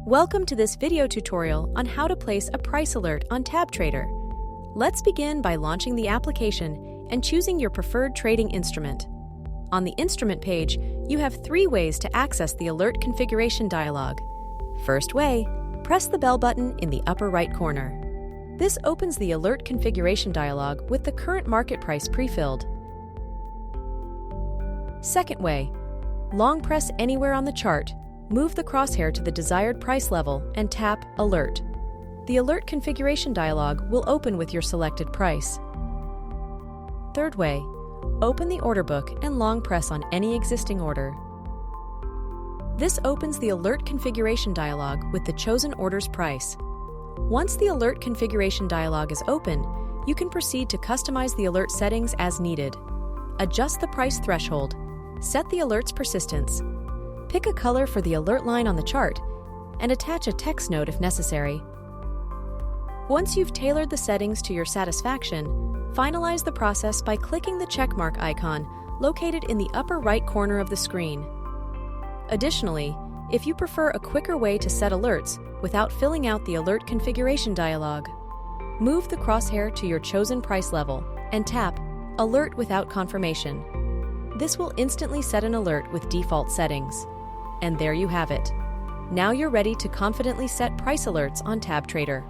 Welcome to this video tutorial on how to place a price alert on TabTrader. Let's begin by launching the application and choosing your preferred trading instrument. On the instrument page, you have 3 ways to access the alert configuration dialog. First way, press the bell button in the upper right corner. This opens the alert configuration dialog with the current market price pre-filled. Second way, long press anywhere on the chart, move the crosshair to the desired price level and tap Alert. The alert configuration dialog will open with your selected price. Third way, open the order book and long press on any existing order. This opens the alert configuration dialog with the chosen order's price. Once the alert configuration dialog is open, you can proceed to customize the alert settings as needed. Adjust the price threshold, set the alert's persistence, pick a color for the alert line on the chart, and attach a text note if necessary. Once you've tailored the settings to your satisfaction, finalize the process by clicking the checkmark icon located in the upper right corner of the screen. Additionally, if you prefer a quicker way to set alerts without filling out the alert configuration dialog, move the crosshair to your chosen price level and tap Alert without confirmation. This will instantly set an alert with default settings. And there you have it. Now you're ready to confidently set price alerts on TabTrader.